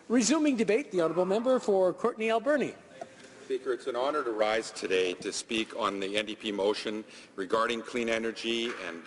Resuming debate, the honourable member for Courtenay-Alberni. Speaker, it's an honour to rise today to speak on the NDP motion regarding clean energy and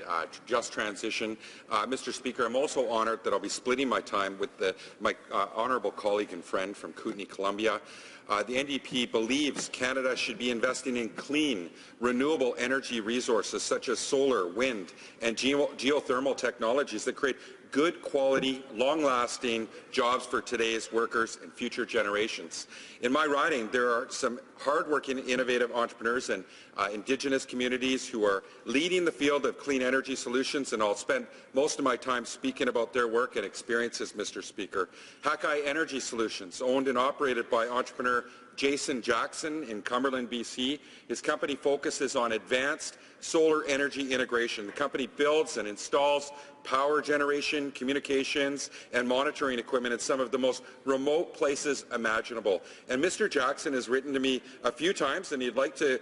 just transition. Mr. Speaker, I'm also honoured that I'll be splitting my time with my honourable colleague and friend from Kootenay, Columbia. The NDP believes Canada should be investing in clean, renewable energy resources such as solar, wind, and geothermal technologies that create good quality, long-lasting jobs for today's workers and future generations. In my riding, there are some hard-working, innovative entrepreneurs and Indigenous communities who are leading the field of clean energy solutions, and I'll spend most of my time speaking about their work and experiences, Mr. Speaker. Hakai Energy Solutions, owned and operated by entrepreneur Jason Jackson in Cumberland, BC. His company focuses on advanced solar energy integration. The company builds and installs power generation, communications, and monitoring equipment in some of the most remote places imaginable. And Mr. Jackson has written to me a few times, and he'd like to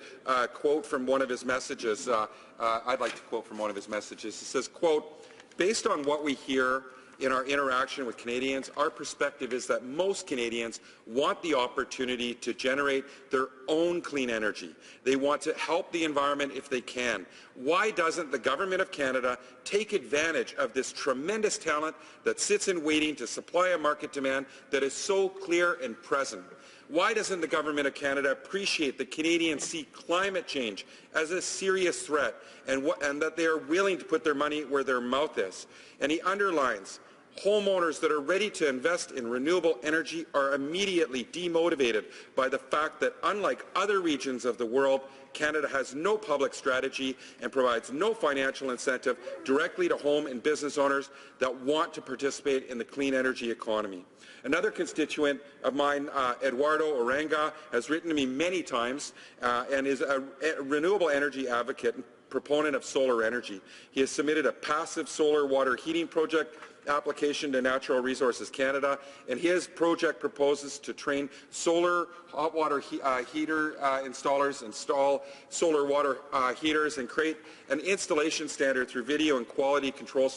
quote from one of his messages. I'd like to quote from one of his messages. It says, quote, "Based on what we hear in our interaction with Canadians, our perspective is that most Canadians want the opportunity to generate their own clean energy. They want to help the environment if they can. Why doesn't the Government of Canada take advantage of this tremendous talent that sits in waiting to supply a market demand that is so clear and present? Why doesn't the Government of Canada appreciate that Canadians see climate change as a serious threat and that they are willing to put their money where their mouth is?" And he underlines, "Homeowners that are ready to invest in renewable energy are immediately demotivated by the fact that, unlike other regions of the world, Canada has no public strategy and provides no financial incentive directly to home and business owners that want to participate in the clean energy economy." Another constituent of mine, Eduardo Oranga, has written to me many times and is a renewable energy advocate and proponent of solar energy. He has submitted a passive solar water heating project application to Natural Resources Canada, and his project proposes to train solar hot water heater installers, install solar water heaters, and create an installation standard through video and quality control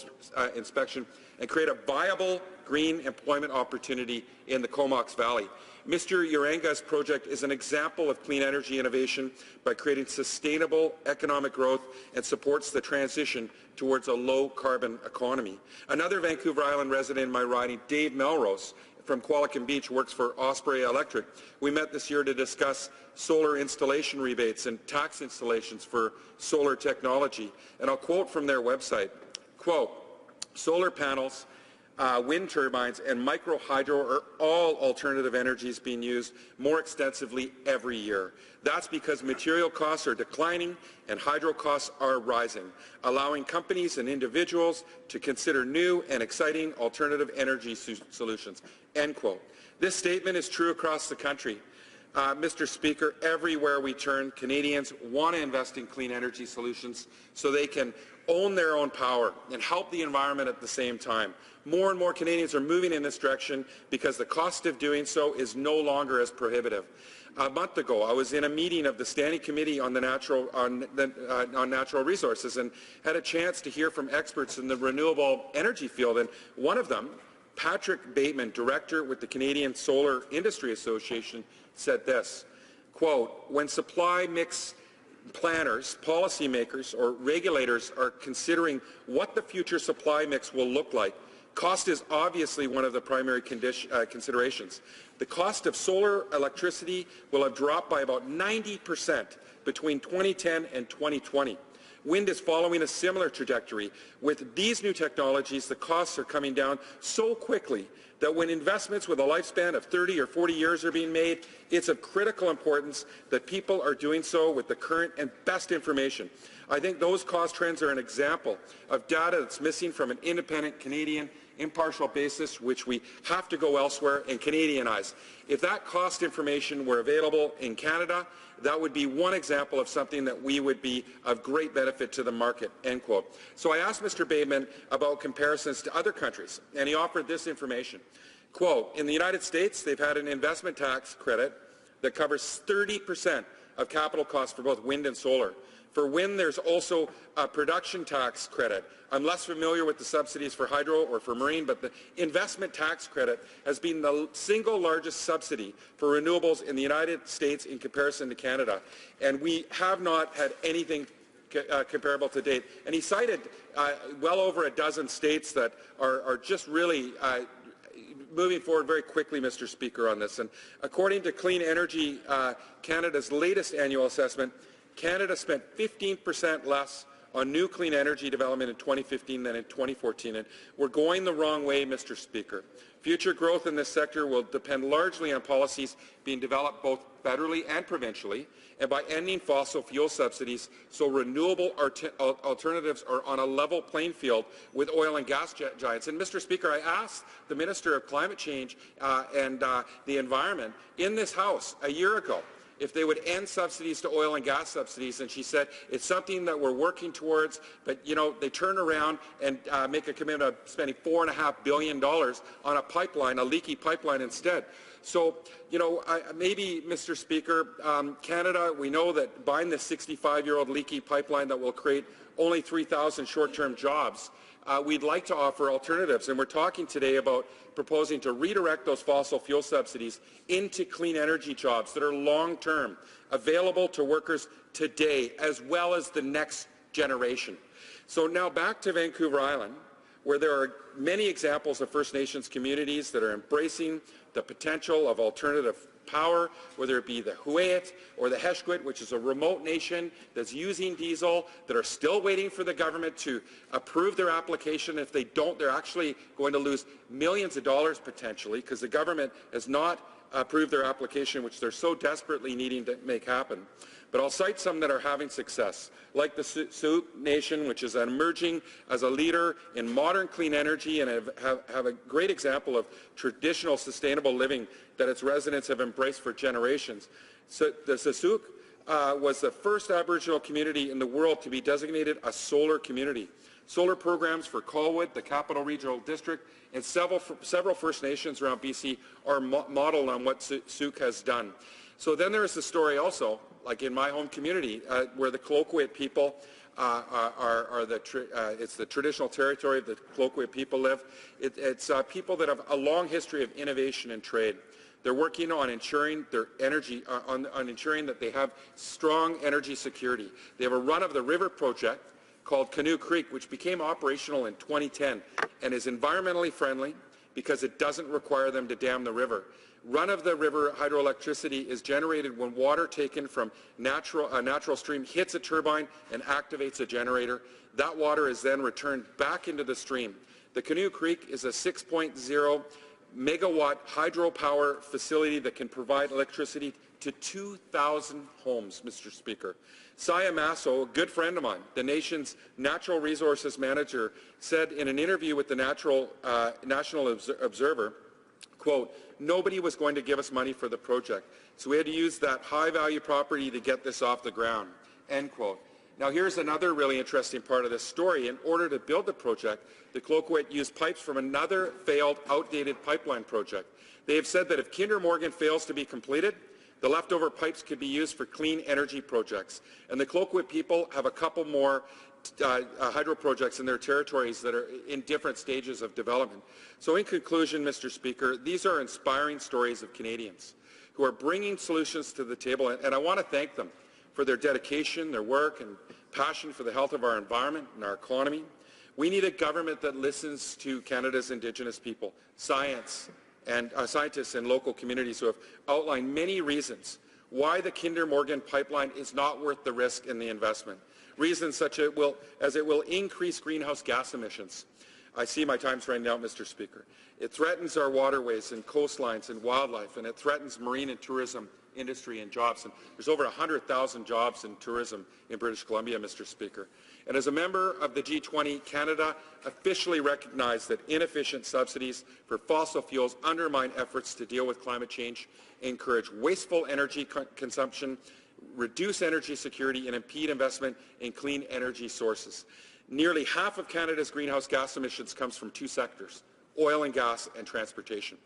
inspection, and create a viable green employment opportunity in the Comox Valley. Mr. Uranga's project is an example of clean energy innovation by creating sustainable economic growth and supports the transition towards a low-carbon economy. Another Vancouver Island resident in my riding, Dave Melrose, from Qualicum Beach, works for Osprey Electric. We met this year to discuss solar installation rebates and tax installations for solar technology. And I'll quote from their website, quote, "Solar panels, wind turbines, and micro hydro are all alternative energies being used more extensively every year. That's because material costs are declining and hydro costs are rising, allowing companies and individuals to consider new and exciting alternative energy solutions." End quote. This statement is true across the country. Mr. Speaker, everywhere we turn, Canadians want to invest in clean energy solutions so they can own their own power and help the environment at the same time. More and more Canadians are moving in this direction because the cost of doing so is no longer as prohibitive. A month ago, I was in a meeting of the Standing Committee on Natural Resources and had a chance to hear from experts in the renewable energy field, and one of them, Patrick Bateman, director with the Canadian Solar Industry Association, said this, quote, "When supply mix planners, policymakers, or regulators are considering what the future supply mix will look like, cost is obviously one of the primary considerations. The cost of solar electricity will have dropped by about 90% between 2010 and 2020. Wind is following a similar trajectory. With these new technologies, the costs are coming down so quickly that when investments with a lifespan of 30 or 40 years are being made, it's of critical importance that people are doing so with the current and best information. I think those cost trends are an example of data that's missing from an independent Canadian impartial basis, which we have to go elsewhere and Canadianize. If that cost information were available in Canada, that would be one example of something that we would be of great benefit to the market," end quote. So I asked Mr. Bateman about comparisons to other countries, and he offered this information. Quote, "In the United States, they've had an investment tax credit that covers 30% of capital costs for both wind and solar. For wind, there's also a production tax credit. I'm less familiar with the subsidies for hydro or for marine, but the investment tax credit has been the single largest subsidy for renewables in the United States in comparison to Canada, and we have not had anything comparable to date. And he cited well over a dozen states that are just really moving forward very quickly, Mr. Speaker, on this. And according to Clean Energy Canada's latest annual assessment, Canada spent 15% less on new clean energy development in 2015 than in 2014, and we're going the wrong way, Mr. Speaker. Future growth in this sector will depend largely on policies being developed both federally and provincially, and by ending fossil fuel subsidies so renewable alternatives are on a level playing field with oil and gas giants. And, Mr. Speaker, I asked the Minister of Climate Change and the Environment in this House a year ago if they would end subsidies to oil and gas subsidies, and she said it's something that we're working towards, but they turn around and make a commitment of spending $4.5 billion on a pipeline, a leaky pipeline instead. So, maybe, Mr. Speaker, Canada, we know that buying this 65-year-old leaky pipeline that will create only 3,000 short-term jobs, we'd like to offer alternatives, and we're talking today about proposing to redirect those fossil fuel subsidies into clean energy jobs that are long-term, available to workers today as well as the next generation. So now back to Vancouver Island, where there are many examples of First Nations communities that are embracing the potential of alternative power, whether it be the Huayet or the Heshkwit, which is a remote nation that's using diesel, that are still waiting for the government to approve their application. If they don't, they're actually going to lose millions of dollars potentially, because the government has not approved their application, which they're so desperately needing to make happen. But I'll cite some that are having success, like the Sioux Nation, which is emerging as a leader in modern clean energy and have a great example of traditional sustainable living that its residents have embraced for generations. So the Sioux was the first Aboriginal community in the world to be designated a solar community. Solar programs for Colwood, the Capital Regional District, and several First Nations around BC are modeled on what Sioux has done. So then there is the story also, like in my home community, where the Courtenay-Alberni people it's the traditional territory of the Courtenay-Alberni people live. It's people that have a long history of innovation and trade. They're working on ensuring their energy, on ensuring that they have strong energy security. They have a run-of-the-river project called Canoe Creek, which became operational in 2010 and is environmentally friendly because it doesn't require them to dam the river. Run-of-the-river hydroelectricity is generated when water taken from a natural stream hits a turbine and activates a generator. That water is then returned back into the stream. The Canoe Creek is a 6.0 megawatt hydropower facility that can provide electricity to 2,000 homes, Mr. Speaker. Saya Masso, a good friend of mine, the nation's natural resources manager, said in an interview with the National Observer, quote, "Nobody was going to give us money for the project, so we had to use that high-value property to get this off the ground," end quote. Now here's another really interesting part of this story. In order to build the project, the Courtenay used pipes from another failed, outdated pipeline project. They have said that if Kinder Morgan fails to be completed, the leftover pipes could be used for clean energy projects. And the Courtenay people have a couple more hydro projects in their territories that are in different stages of development. So in conclusion, Mr. Speaker, these are inspiring stories of Canadians who are bringing solutions to the table, and I want to thank them for their dedication, their work, and passion for the health of our environment and our economy. We need a government that listens to Canada's Indigenous people, scientists and local communities who have outlined many reasons why the Kinder Morgan pipeline is not worth the risk and the investment. Reasons such as it will increase greenhouse gas emissions. I see my time's running out, Mr. Speaker. It threatens our waterways and coastlines and wildlife, and it threatens marine and tourism industry and jobs. And there's over 100,000 jobs in tourism in British Columbia, Mr. Speaker. And as a member of the G20, Canada officially recognized that inefficient subsidies for fossil fuels undermine efforts to deal with climate change, encourage wasteful energy consumption, reduce energy security, and impede investment in clean energy sources. Nearly half of Canada's greenhouse gas emissions comes from two sectors, oil and gas and transportation.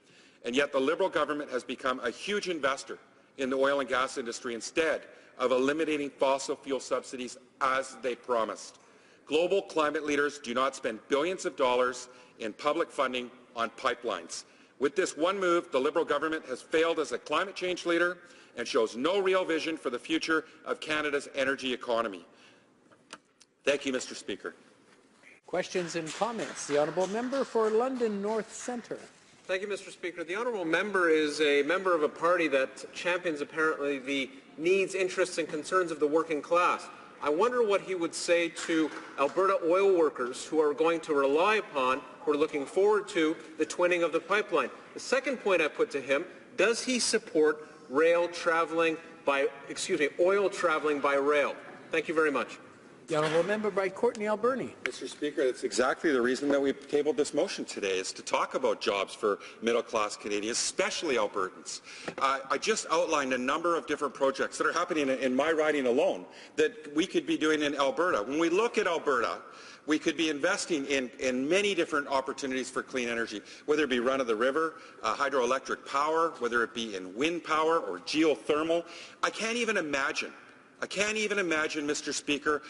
And yet the Liberal government has become a huge investor in the oil and gas industry instead of eliminating fossil fuel subsidies as they promised. Global climate leaders do not spend billions of dollars in public funding on pipelines. With this one move, the Liberal government has failed as a climate change leader and shows no real vision for the future of Canada's energy economy. Thank you, Mr. Speaker. Questions and comments. The honourable member for London North Centre. Thank you, Mr. Speaker. The honourable member is a member of a party that champions apparently the needs, interests and concerns of the working class. I wonder what he would say to Alberta oil workers who are going to rely upon, who are looking forward to, the twinning of the pipeline. The second point I put to him, does he support oil travelling by rail? Thank you very much. The honourable member by Courtenay-Alberni. Mr. Speaker, that's exactly the reason that we've tabled this motion today, is to talk about jobs for middle-class Canadians, especially Albertans. I just outlined a number of different projects that are happening in my riding alone that we could be doing in Alberta. When we look at Alberta, we could be investing in many different opportunities for clean energy, whether it be run-of-the-river, hydroelectric power, whether it be in wind power or geothermal. I can't even imagine, Mr. Speaker,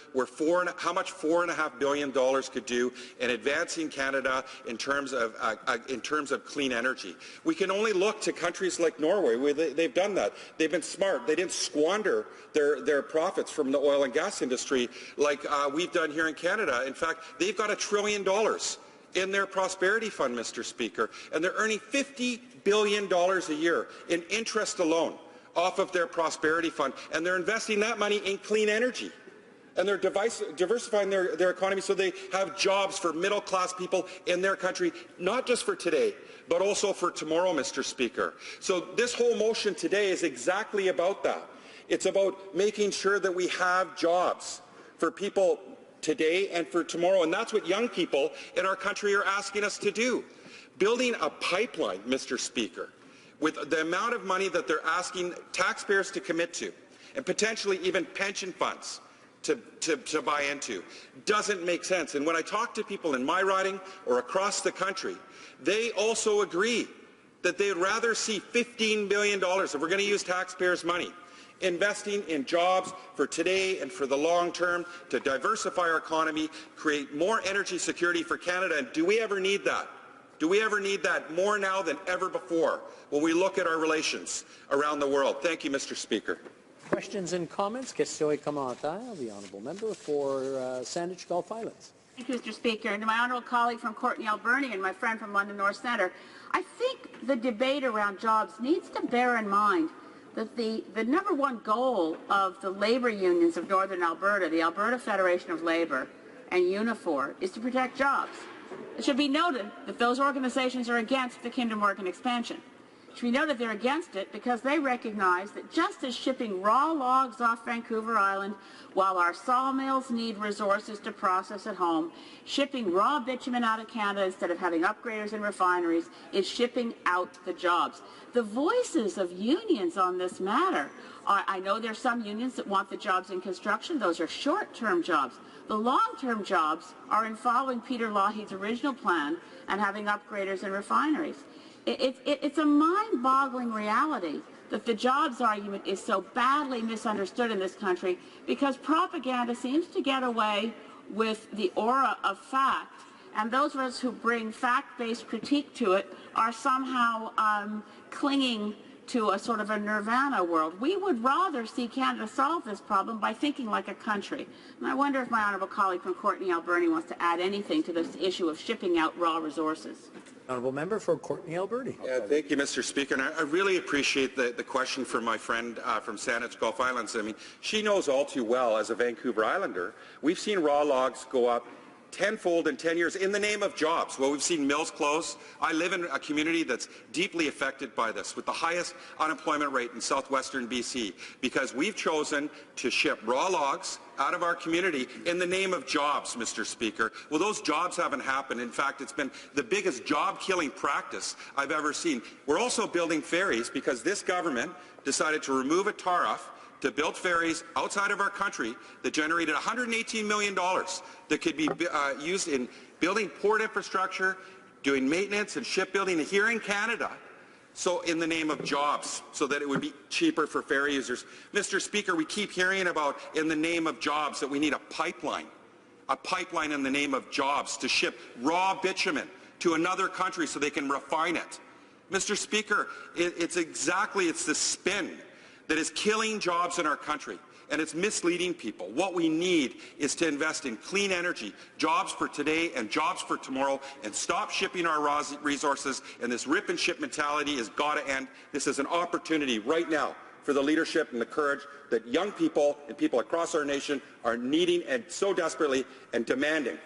how much $4.5 billion could do in advancing Canada in terms of clean energy. We can only look to countries like Norway, where they've done that. They've been smart. They didn't squander their profits from the oil and gas industry like we've done here in Canada. In fact, they've got $1 trillion in their prosperity fund, Mr. Speaker, and they're earning $50 billion a year in interest alone off of their prosperity fund, and they're investing that money in clean energy. And they're diversifying their economy so they have jobs for middle-class people in their country, not just for today, but also for tomorrow, Mr. Speaker. So this whole motion today is exactly about that. It's about making sure that we have jobs for people today and for tomorrow, and that's what young people in our country are asking us to do. Building a pipeline, Mr. Speaker, with the amount of money that they're asking taxpayers to commit to, and potentially even pension funds to buy into, doesn't make sense. And when I talk to people in my riding or across the country, they also agree that they'd rather see $15 billion, if we're going to use taxpayers' money, investing in jobs for today and for the long term to diversify our economy, create more energy security for Canada. And do we ever need that? Do we ever need that more now than ever before when we look at our relations around the world? Thank you, Mr. Speaker. Questions and comments. Question et commentaire. The honourable member for Sandwich Gulf Islands. Thank you, Mr. Speaker. And to my honourable colleague from Courtenay-Alberni and my friend from London North Centre, I think the debate around jobs needs to bear in mind that the number one goal of the labour unions of Northern Alberta, the Alberta Federation of Labour and Unifor, is to protect jobs. It should be noted that those organizations are against the Kinder Morgan expansion. It should be noted they're against it because they recognize that just as shipping raw logs off Vancouver Island while our sawmills need resources to process at home, shipping raw bitumen out of Canada instead of having upgraders and refineries is shipping out the jobs. The voices of unions on this matter are, I know there's some unions that want the jobs in construction. Those are short-term jobs. The long-term jobs are in following Peter Lougheed's original plan and having upgraders and refineries. It's a mind-boggling reality that the jobs argument is so badly misunderstood in this country because propaganda seems to get away with the aura of fact, and those of us who bring fact-based critique to it are somehow clinging to a sort of a nirvana world. We would rather see Canada solve this problem by thinking like a country. And I wonder if my honourable colleague from Courtenay-Alberni wants to add anything to this issue of shipping out raw resources. Honourable member for Courtenay-Alberni. Yeah, thank you, Mr. Speaker. And I really appreciate the question from my friend from Sandwich Gulf Islands. I mean, she knows all too well, as a Vancouver Islander, we've seen raw logs go up tenfold in 10 years in the name of jobs. Well, we've seen mills close. I live in a community that's deeply affected by this, with the highest unemployment rate in southwestern BC, because we've chosen to ship raw logs out of our community in the name of jobs, Mr. Speaker. Well, those jobs haven't happened. In fact, it's been the biggest job-killing practice I've ever seen. We're also building ferries because this government decided to remove a tariff to build ferries outside of our country that generated $118 million that could be used in building port infrastructure, doing maintenance and shipbuilding here in Canada So in the name of jobs, so that it would be cheaper for ferry users. Mr. Speaker, we keep hearing about, in the name of jobs, that we need a pipeline in the name of jobs to ship raw bitumen to another country so they can refine it. Mr. Speaker, it's the spin that is killing jobs in our country, and it's misleading people. What we need is to invest in clean energy, jobs for today and jobs for tomorrow, and stop shipping our raw resources, and this rip and ship mentality has got to end. This is an opportunity right now for the leadership and the courage that young people and people across our nation are needing and so desperately and demanding.